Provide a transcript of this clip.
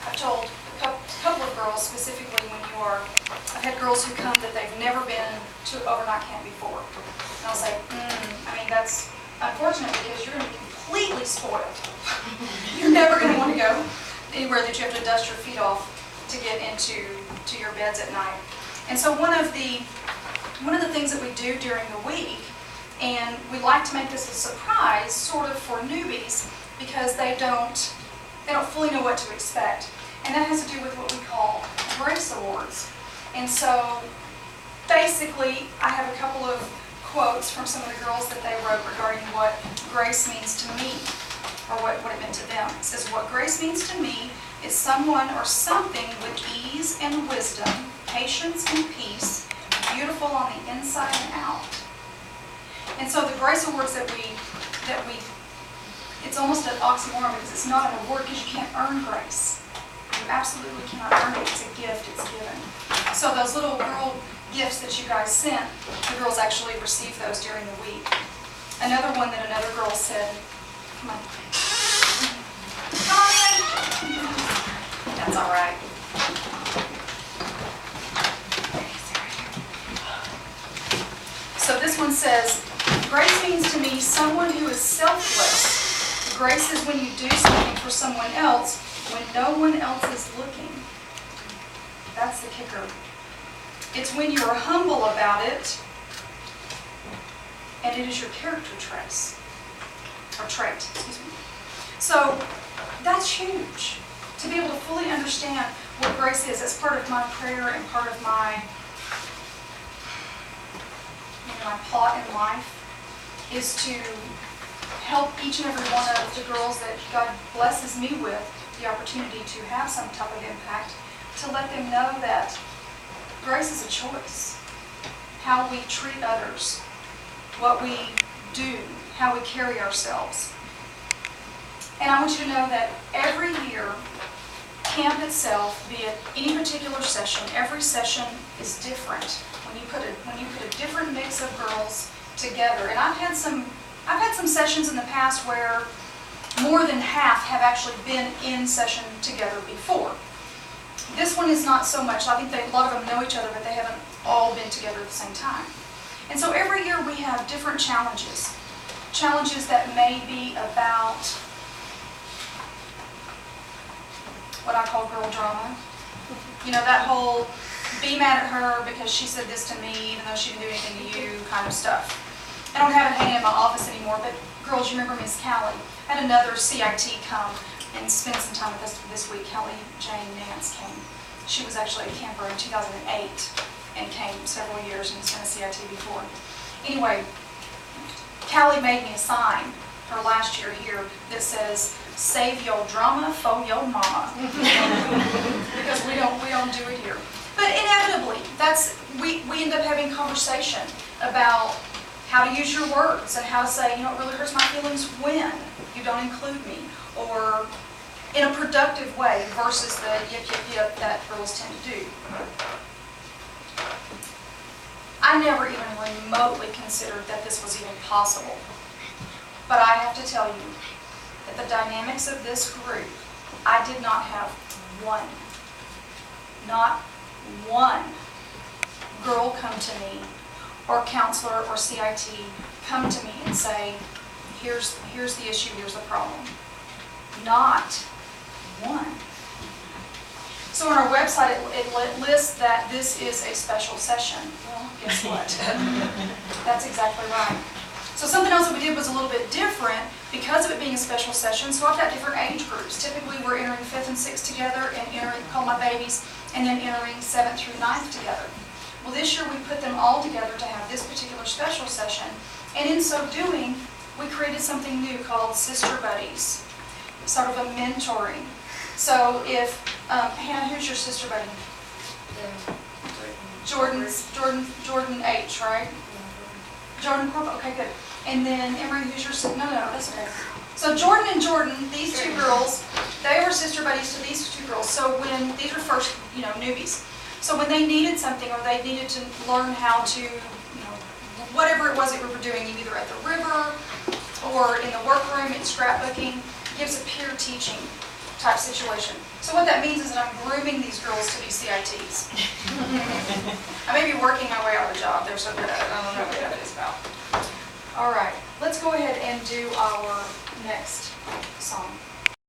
I've told a couple of girls specifically when you are, I've had girls who come that they've never been to overnight camp before. And I'll say, I mean, that's unfortunate because you're going to be completely spoiled. You're never going to want to go anywhere that you have to dust your feet off to get into your beds at night. And so one of the things that we do during the week, and we like to make this a surprise sort of for newbies because they don't fully know what to expect. And that has to do with what we call Grace Awards. And so basically I have a couple of quotes from some of the girls that they wrote regarding what grace means to me, or what it meant to them. It says, what grace means to me is someone or something with ease and wisdom, patience and peace, beautiful on the inside and out. And so the Grace Awards that we, it's almost an oxymoron because it's not an award because you can't earn grace. You absolutely cannot earn it. It's a gift. It's given. So those little girl gifts that you guys sent, the girls actually received those during the week. Another one that another girl said, come on. Come on in. That's all right. So this one says, grace means to me someone who is selfless. Grace is when you do something for someone else when no one else is looking. That's the kicker. It's when you are humble about it, and it is your character trait. Excuse me. So that's huge. To be able to fully understand what grace is as part of my prayer and part of my plot in life is to help each and every one of the girls that God blesses me with the opportunity to have some type of impact, to let them know that grace is a choice. How we treat others, what we do, how we carry ourselves. And I want you to know that every year, camp itself, be it any particular session, every session is different. When you put a different mix of girls together, and I've had some sessions in the past where more than half have actually been in session together before. This one is not so much. I think a lot of them know each other, but they haven't all been together at the same time. And so every year we have different challenges. Challenges that may be about what I call girl drama. You know, that whole be mad at her because she said this to me even though she didn't do anything to you kind of stuff. I don't have it hanging in my office anymore, but girls, you remember Miss Callie? I had another CIT come and spend some time with us this week. Kelly Jane Nance came. She was actually a camper in 2008 and came several years and has been a CIT before. Anyway, Callie made me a sign her last year here that says, "Save your drama for your mama," because we don't do it here. But inevitably, we end up having conversation about how to use your words and how to say, you know, it really hurts my feelings when you don't include me, or in a productive way versus the yip that girls tend to do. I never even remotely considered that this was even possible. But I have to tell you that the dynamics of this group, I did not have not one girl come to me, or counselor or CIT come to me and say, here's the issue, here's the problem. Not one. So on our website it lists that this is a special session. Well, guess what? That's exactly right. So something else that we did was a little bit different because of it being a special session. So I've got different age groups. Typically we're entering 5th and 6th together and entering, call my babies, and then entering 7th through 9th together. Well, this year we put them all together to have this particular special session, and in so doing, we created something new called Sister Buddies, sort of a mentoring. So if, Hannah, who's your sister buddy? Jordan H, right? Jordan Corp, okay, good. And then Emery, who's your sister? No, that's okay. So Jordan and Jordan, these two girls, they were sister buddies to these two girls. So when, these were first, newbies. So when they needed something or they needed to learn how to, whatever it was that we were doing, either at the river or in the workroom in scrapbooking, gives a peer teaching type situation. So what that means is that I'm grooming these girls to be CITs. I may be working my way out of a job. They're so good at it. I don't know what that is about. All right, let's go ahead and do our next song.